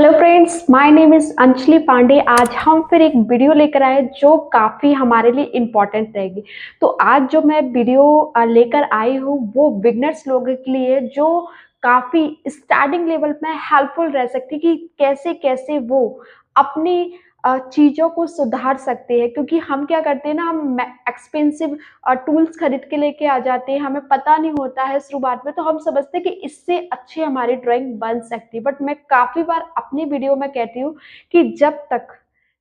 Hello friends, my name is Anjali Pandey. आज हम फिर एक वीडियो लेकर आए जो काफ़ी हमारे लिए इम्पोर्टेंट रहेगी। तो आज जो मैं वीडियो लेकर आई हूँ वो बिगनर्स लोगों के लिए जो काफ़ी स्टार्टिंग लेवल में हेल्पफुल रह सकती है कि कैसे कैसे वो अपनी चीज़ों को सुधार सकते हैं। क्योंकि हम क्या करते हैं ना, हम एक्सपेंसिव टूल्स खरीद के लेके आ जाते हैं, हमें पता नहीं होता है शुरुआत में, तो हम समझते हैं कि इससे अच्छी हमारी ड्राइंग बन सकती है। बट मैं काफ़ी बार अपनी वीडियो में कहती हूँ कि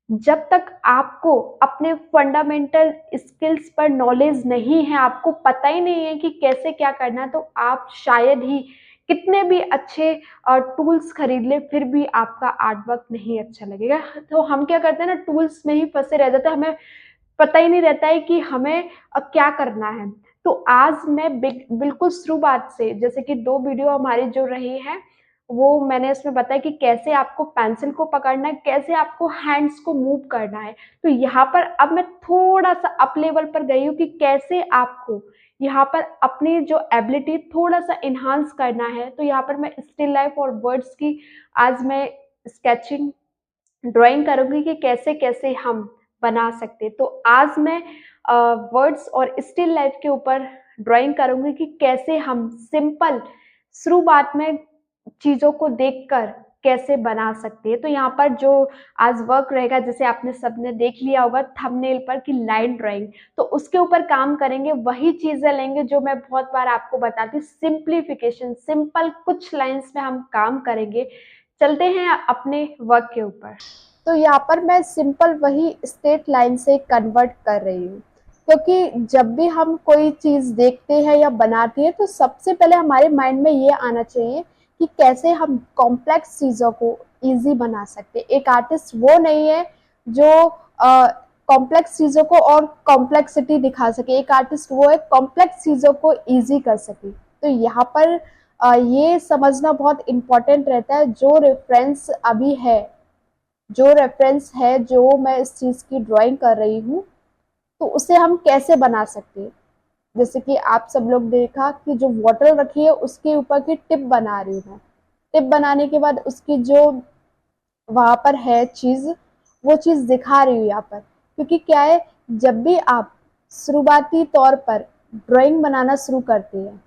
जब तक आपको अपने फंडामेंटल स्किल्स पर नॉलेज नहीं है, आपको पता ही नहीं है कि कैसे क्या करना है, तो आप शायद ही कितने भी अच्छे टूल्स खरीद ले फिर भी आपका आर्ट वर्क नहीं अच्छा लगेगा। तो हम क्या करते हैं ना, टूल्स में ही फंसे रह जाते हैं, हमें पता ही नहीं रहता है कि हमें क्या करना है। तो आज मैं बिल्कुल शुरुआत से, जैसे कि 2 वीडियो हमारी जो रही हैं, वो मैंने इसमें बताया कि कैसे आपको पेंसिल को पकड़ना है, कैसे आपको हैंड्स को मूव करना है। तो यहाँ पर अब मैं थोड़ा-सा अप लेवल पर गई हूँ कि कैसे आपको यहाँ पर अपनी जो एबिलिटी थोड़ा-सा एनहांस करना है। तो यहाँ पर मैं स्टिल लाइफ और वर्ड्स की आज मैं स्केचिंग ड्राइंग करूँगी कि कैसे-कैसे हम बना सकते हैं। तो आज मैं वर्ड्स और स्टिल लाइफ के ऊपर ड्राइंग करूँगी कि कैसे हम सिंपल शुरुआत में चीज़ों को देखकर कैसे बना सकते हैं। तो यहाँ पर जो आज वर्क रहेगा, जैसे आपने सबने देख लिया होगा थंबनेल पर कि लाइन ड्राइंग, तो उसके ऊपर काम करेंगे। वही चीज़ें लेंगे जो मैं बहुत बार आपको बताती हूँ, सिंप्लीफिकेशन, सिंपल कुछ लाइन्स में हम काम करेंगे। चलते हैं अपने वर्क के ऊपर। तो यहाँ पर मैं सिंपल वही स्ट्रेट लाइन से कन्वर्ट कर रही हूँ, क्योंकि जब भी हम कोई चीज़ देखते हैं या बनाते हैं तो सबसे पहले हमारे माइंड में ये आना चाहिए कि कैसे हम कॉम्प्लेक्स चीज़ों को इजी बना सकते हैं। एक आर्टिस्ट वो नहीं है जो कॉम्प्लेक्स चीज़ों को और कॉम्प्लेक्सिटी दिखा सके, एक आर्टिस्ट वो है कॉम्प्लेक्स चीज़ों को इजी कर सके। तो यहाँ पर ये समझना बहुत इम्पोर्टेंट रहता है, जो रेफरेंस है जो मैं इस चीज़ की ड्राइंग कर रही हूँ, तो उसे हम कैसे बना सकते हैं। जैसे कि आप सब लोग देखा कि जो बॉटल रखी है उसके ऊपर की टिप बना रही हूँ मैं। टिप बनाने के बाद उसकी जो वहाँ पर है चीज़, वो चीज़ दिखा रही हूँ यहाँ पर। क्योंकि क्या है, जब भी आप शुरुआती तौर पर ड्राइंग बनाना शुरू करते हैं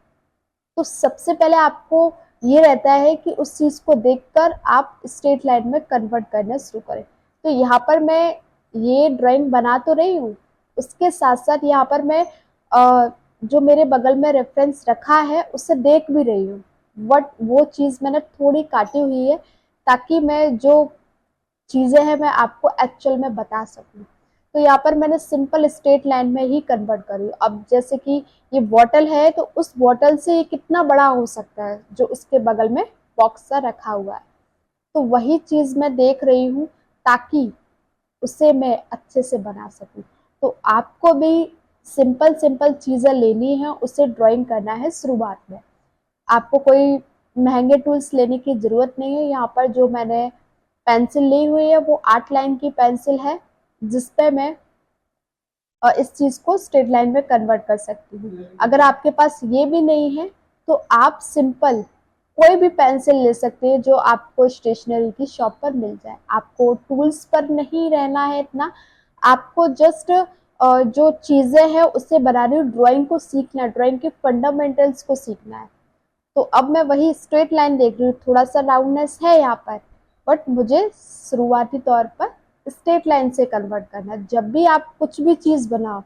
तो सबसे पहले आपको ये रहता है कि उस चीज़ को देखकर आप स्ट्रेट लाइन में कन्वर्ट करना शुरू करें। तो यहाँ पर मैं ये ड्राइंग बना तो रही हूँ, उसके साथ साथ यहाँ पर मैं जो मेरे बगल में रेफरेंस रखा है उससे देख भी रही हूँ। बट वो चीज़ मैंने थोड़ी काटी हुई है ताकि मैं जो चीज़ें हैं मैं आपको एक्चुअल में बता सकूँ। तो यहाँ पर मैंने सिंपल स्ट्रेट लाइन में ही कन्वर्ट करी। अब जैसे कि ये बॉटल है तो उस बॉटल से ये कितना बड़ा हो सकता है जो उसके बगल में बॉक्स सा रखा हुआ है, तो वही चीज़ मैं देख रही हूँ ताकि उसे मैं अच्छे से बना सकूँ। तो आपको भी सिंपल सिंपल चीज़ें लेनी है, उसे ड्राइंग करना है शुरुआत में। आपको कोई महंगे टूल्स लेने की ज़रूरत नहीं है। यहाँ पर जो मैंने पेंसिल ली हुई है वो 8 लाइन की पेंसिल है, जिस पे मैं इस चीज़ को स्ट्रेट लाइन में कन्वर्ट कर सकती हूँ। अगर आपके पास ये भी नहीं है तो आप सिंपल कोई भी पेंसिल ले सकते हैं जो आपको स्टेशनरी की शॉप पर मिल जाए। आपको टूल्स पर नहीं रहना है इतना, आपको जस्ट जो चीज़ें हैं उससे बनानी, ड्राइंग को सीखना है, ड्राइंग के फंडामेंटल्स को सीखना है। तो अब मैं वही स्ट्रेट लाइन देख रही हूँ, थोड़ा सा राउंडनेस है यहाँ पर, बट मुझे शुरुआती तौर पर स्ट्रेट लाइन से कन्वर्ट करना है। जब भी आप कुछ भी चीज़ बनाओ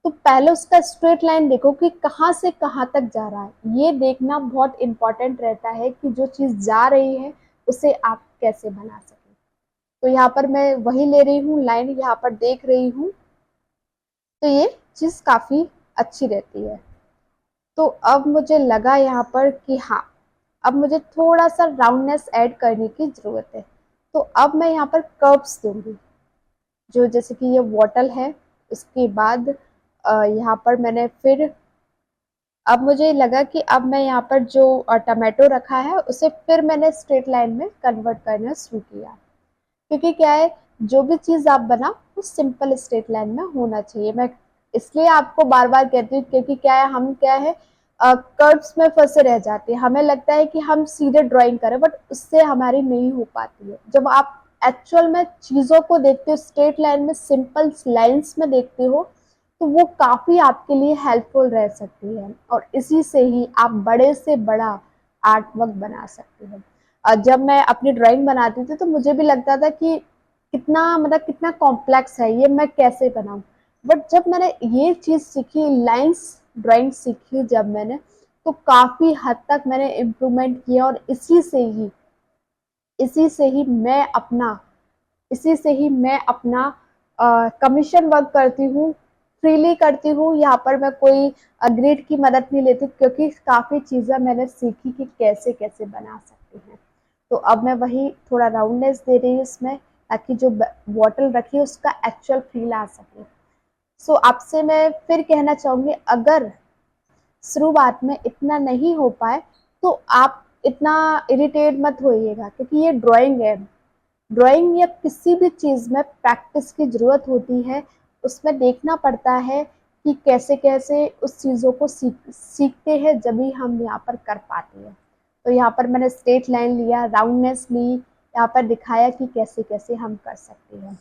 तो पहले उसका स्ट्रेट लाइन देखो कि कहाँ से कहाँ तक जा रहा है। ये देखना बहुत इम्पोर्टेंट रहता है कि जो चीज़ जा रही है उसे आप कैसे बना सकें। तो यहाँ पर मैं वही ले रही हूँ लाइन, यहाँ पर देख रही हूँ, तो ये चीज़ काफ़ी अच्छी रहती है। तो अब मुझे लगा यहाँ पर कि हाँ, अब मुझे थोड़ा सा राउंडनेस ऐड करने की ज़रूरत है। तो अब मैं यहाँ पर कर्व्स दूंगी, जो जैसे कि ये बॉटल है, उसके बाद यहाँ पर मैंने फिर, अब मुझे लगा कि अब मैं यहाँ पर जो टमाटो रखा है उसे फिर मैंने स्ट्रेट लाइन में कन्वर्ट करना शुरू किया। क्योंकि क्या है, जो भी चीज़ आप बनाओ वो सिंपल स्ट्रेट लाइन में होना चाहिए। मैं इसलिए आपको बार बार कहती हूँ क्योंकि क्या है, हम क्या है कर्व्स में फंसे रह जाते हैं। हमें लगता है कि हम सीधे ड्राइंग करें, बट उससे हमारी नहीं हो पाती है। जब आप एक्चुअल में चीज़ों को देखते हो, स्ट्रेट लाइन में, सिंपल लाइंस में देखते हो, तो वो काफ़ी आपके लिए हेल्पफुल रह सकती है, और इसी से ही आप बड़े से बड़ा आर्ट वर्क बना सकते हैं। जब मैं अपनी ड्राइंग बनाती थी तो मुझे भी लगता था कि कितना कॉम्प्लेक्स है ये, मैं कैसे बनाऊं। बट जब मैंने ये चीज़ सीखी, लाइंस ड्राइंग सीखी जब मैंने, तो काफ़ी हद तक मैंने इम्प्रूवमेंट किया, और इसी से ही मैं अपना कमीशन वर्क करती हूँ, फ्रीली करती हूँ। यहाँ पर मैं कोई ग्रेड की मदद नहीं लेती, क्योंकि काफ़ी चीज़ें मैंने सीखी कि कैसे कैसे बना सकती हैं। तो अब मैं वही थोड़ा राउंडनेस दे रही हूँ इसमें, ताकि जो बॉटल रखी है उसका एक्चुअल फील आ सके। सो आपसे मैं फिर कहना चाहूँगी, अगर शुरुआत में इतना नहीं हो पाए तो आप इतना इरिटेट मत होइएगा, क्योंकि ये ड्राइंग है। ड्राइंग या किसी भी चीज़ में प्रैक्टिस की ज़रूरत होती है। उसमें देखना पड़ता है कि कैसे कैसे उस चीज़ों को सीखते हैं, जब भी हम यहाँ पर कर पाते हैं। तो यहाँ पर मैंने स्ट्रेट लाइन लिया, राउंडनेस ली, यहाँ पर दिखाया कि कैसे कैसे हम कर सकते हैं।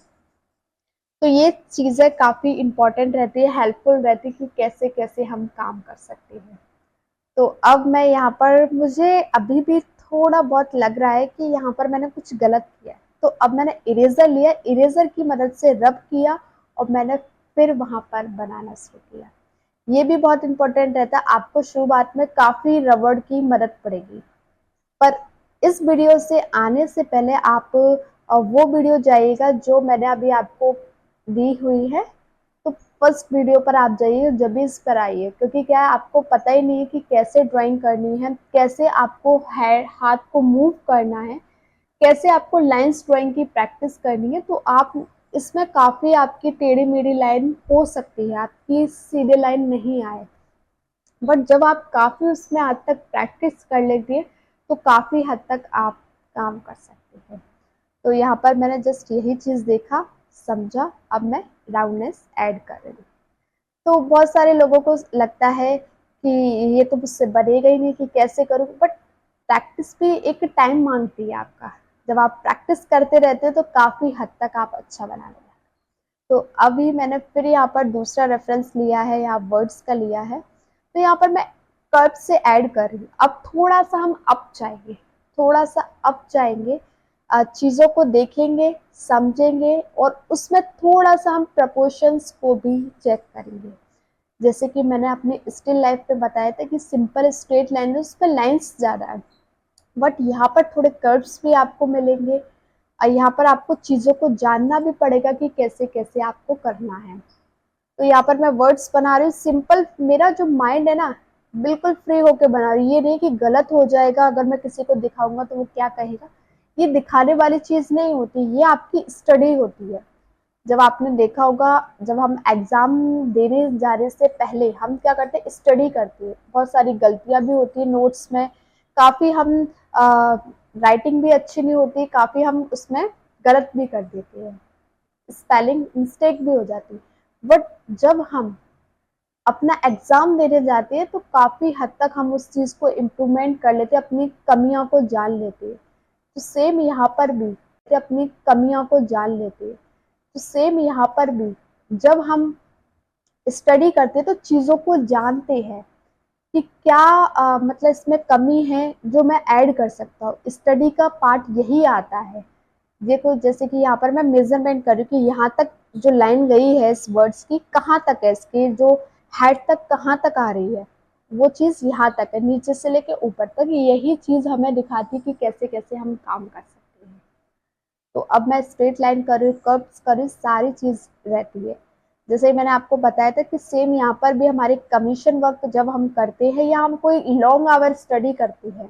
तो ये चीज़ें काफ़ी इम्पोर्टेंट रहती है, हेल्पफुल रहती है कि कैसे कैसे हम काम कर सकते हैं। तो अब मैं यहाँ पर, मुझे अभी भी थोड़ा बहुत लग रहा है कि यहाँ पर मैंने कुछ गलत किया है। तो अब मैंने इरेजर लिया, इरेजर की मदद से रब किया, और मैंने फिर वहाँ पर बनाना शुरू किया। ये भी बहुत इंपॉर्टेंट रहता है, आपको शुरुआत में काफ़ी रबड़ की मदद पड़ेगी। पर इस वीडियो से आने से पहले आप वो वीडियो जाइएगा जो मैंने अभी आपको दी हुई है। तो फर्स्ट वीडियो पर आप जाइए, जब भी इस पर आइए, क्योंकि क्या है, आपको पता ही नहीं है कि कैसे ड्राइंग करनी है, कैसे आपको हाथ को मूव करना है, कैसे आपको लाइंस ड्राइंग की प्रैक्टिस करनी है। तो आप इसमें काफ़ी आपकी टेढ़ी मेढ़ी लाइन हो सकती है, आपकी सीधे लाइन नहीं आए, बट जब आप काफ़ी उसमें हद तक प्रैक्टिस कर लेती है तो काफ़ी हद तक आप काम कर सकते हैं। तो यहाँ पर मैंने जस्ट यही चीज़ देखा, समझा, अब मैं राउंडनेस ऐड कर रही हूँ। तो बहुत सारे लोगों को लगता है कि ये तो मुझसे बनेगा ही नहीं, कि कैसे करूँ, बट प्रैक्टिस भी एक टाइम मांगती है आपका। जब आप प्रैक्टिस करते रहते हो तो काफ़ी हद तक आप अच्छा बना लेंगे। तो अभी मैंने फिर यहाँ पर दूसरा रेफरेंस लिया है, यहाँ वर्ड्स का लिया है। तो यहाँ पर मैं कर्व से ऐड कर रही हूँ। अब थोड़ा सा हम अप जाएंगे, थोड़ा सा अप जाएंगे, चीज़ों को देखेंगे, समझेंगे, और उसमें थोड़ा सा हम प्रपोर्शंस को भी चेक करेंगे। जैसे कि मैंने अपने स्टिल लाइफ पे बताया था कि सिंपल स्ट्रेट लाइन है, उस पर लाइन्स ज़्यादा है, बट यहाँ पर थोड़े कर्व्स भी आपको मिलेंगे। यहाँ पर आपको चीज़ों को जानना भी पड़ेगा कि कैसे कैसे आपको करना है। तो यहाँ पर मैं वर्ड्स बना रही हूँ सिंपल, मेरा जो माइंड है ना, बिल्कुल फ्री होके बना रही हूँ। ये नहीं कि गलत हो जाएगा, अगर मैं किसी को दिखाऊंगा तो वो क्या कहेगा, ये दिखाने वाली चीज़ नहीं होती, ये आपकी स्टडी होती है। जब आपने देखा होगा, जब हम एग्ज़ाम देने जाने से पहले हम क्या करते हैं, स्टडी करते हैं। बहुत सारी गलतियाँ भी होती है नोट्स में, काफ़ी हम राइटिंग भी अच्छी नहीं होती, काफ़ी हम उसमें गलत भी कर देते हैं, स्पेलिंग मिस्टेक भी हो जाती है। बट जब हम अपना एग्ज़ाम देने जाते हैं तो काफ़ी हद तक हम उस चीज़ को इम्प्रूवमेंट कर लेते हैं, अपनी कमियों को जान लेते हैं। तो सेम यहाँ पर भी अपनी कमियों को जान लेते हैं। तो सेम यहाँ पर भी जब हम स्टडी करते हैं तो चीज़ों को जानते हैं कि क्या मतलब इसमें कमी है जो मैं ऐड कर सकता हूँ। स्टडी का पार्ट यही आता है। देखो, जैसे कि यहाँ पर मैं मेजरमेंट कर रही हूँ कि यहाँ तक जो लाइन गई है इस वर्ड्स की, कहाँ तक है, इसकी जो हेड तक कहाँ तक आ रही है, वो चीज़ यहाँ तक है, नीचे से लेके ऊपर तक। यही चीज़ हमें दिखाती है कि कैसे कैसे हम काम कर सकते हैं। तो अब मैं स्ट्रेट लाइन कर रही हूँ, कर्व्स कर रही हूँ, सारी चीज़ रहती है। जैसे मैंने आपको बताया था कि सेम यहाँ पर भी हमारे कमीशन वर्क जब हम करते हैं या हम कोई लॉन्ग आवर स्टडी करते हैं,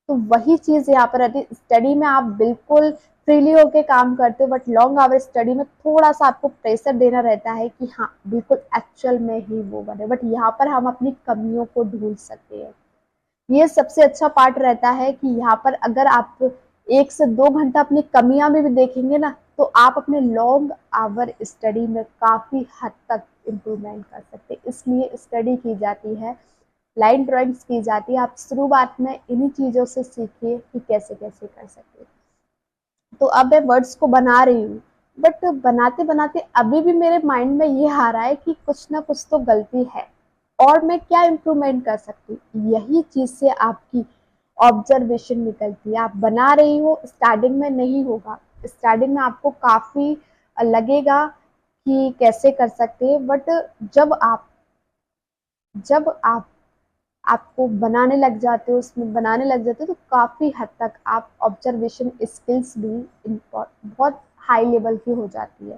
तो वही चीज़ यहाँ पर रहती है। स्टडी में आप बिल्कुल फ्रीली होके काम करते हो, बट लॉन्ग आवर स्टडी में थोड़ा सा आपको प्रेशर देना रहता है कि हाँ बिल्कुल एक्चुअल में ही वो बने, बट यहाँ पर हम अपनी कमियों को ढूंढ सकते हैं। ये सबसे अच्छा पार्ट रहता है कि यहाँ पर अगर आप 1 से 2 घंटा अपनी कमियां भी देखेंगे ना, तो आप अपने लॉन्ग आवर स्टडी में काफ़ी हद तक इम्प्रूवमेंट कर सकते हैं। इसलिए स्टडी की जाती है लाइन ड्राइंग्स की जाती है। आप शुरुआत में इन्हीं चीज़ों से सीखिए कि कैसे कैसे कर सकते हैं। तो अब मैं वर्ड्स को बना रही हूँ, बट बनाते बनाते अभी भी मेरे माइंड में ये आ रहा है कि कुछ ना कुछ तो गलती है और मैं क्या इम्प्रूवमेंट कर सकती हूँ। यही चीज़ से आपकी ऑब्जर्वेशन निकलती है। आप बना रही हो, स्टार्टिंग में नहीं होगा, स्टार्टिंग में आपको काफ़ी लगेगा कि कैसे कर सकते हैं, बट जब आप आपको बनाने लग जाते हो, उसमें बनाने लग जाते हो, तो काफ़ी हद तक आप ऑब्जर्वेशन स्किल्स भी बहुत हाई लेवल की हो जाती है।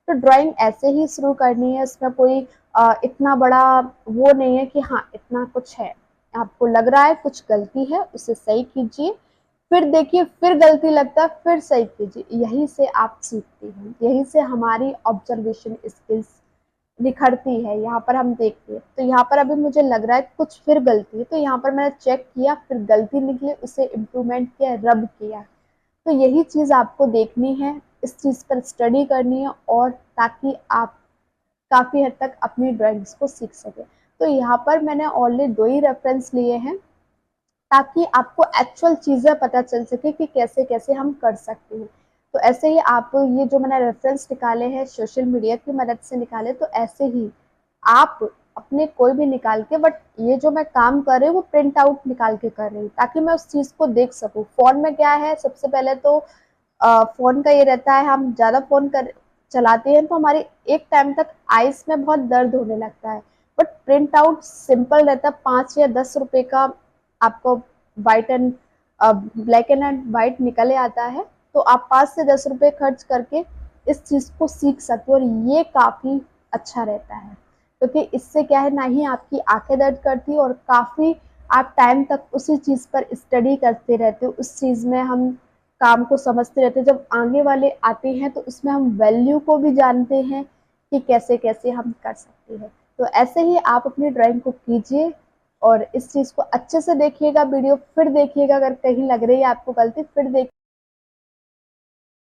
तो ड्राइंग ऐसे ही शुरू करनी है, इसमें कोई इतना बड़ा वो नहीं है कि हाँ इतना कुछ है। आपको लग रहा है कुछ गलती है, उसे सही कीजिए, फिर देखिए, फिर गलती लगता है, फिर सही कीजिए। यही से आप सीखते हैं, यही से हमारी ऑब्जर्वेशन स्किल्स निखरती है। यहाँ पर हम देखते हैं, तो यहाँ पर अभी मुझे लग रहा है कुछ फिर गलती है, तो यहाँ पर मैंने चेक किया, फिर गलती निकली, उसे इम्प्रूवमेंट किया, रब किया। तो यही चीज़ आपको देखनी है, इस चीज़ पर स्टडी करनी है, और ताकि आप काफ़ी हद तक अपनी ड्राइंग्स को सीख सकें। तो यहाँ पर मैंने ऑनली 2 ही रेफरेंस लिए हैं, ताकि आपको एक्चुअल चीज़ें पता चल सके कि कैसे कैसे हम कर सकते हैं। तो ऐसे ही आप, ये जो मैंने रेफरेंस निकाले हैं सोशल मीडिया की मदद से निकाले, तो ऐसे ही आप अपने कोई भी निकाल के, बट ये जो मैं काम कर रही हूँ वो प्रिंट आउट निकाल के कर रही हूँ, ताकि मैं उस चीज़ को देख सकूँ। फ़ोन में क्या है, सबसे पहले तो फ़ोन का ये रहता है, हम ज़्यादा फ़ोन कर चलाते हैं तो हमारी एक टाइम तक आइज़ में बहुत दर्द होने लगता है। बट प्रिंट आउट सिंपल रहता है, 5 या 10 रुपए का आपको white and black and white निकले आता है। तो आप 5 से 10 रुपए खर्च करके इस चीज़ को सीख सकते हो, और ये काफ़ी अच्छा रहता है, क्योंकि इससे क्या है, ना ही आपकी आंखें दर्द करती, और काफ़ी आप टाइम तक उसी चीज़ पर स्टडी करते रहते हो, उस चीज़ में हम काम को समझते रहते हैं। जब आगे वाले आते हैं तो उसमें हम वैल्यू को भी जानते हैं कि कैसे कैसे हम कर सकते हैं। तो ऐसे ही आप अपनी ड्राइंग को कीजिए, और इस चीज़ को अच्छे से देखिएगा, वीडियो फिर देखिएगा, अगर कहीं लग रही है आपको गलती, फिर देखिए।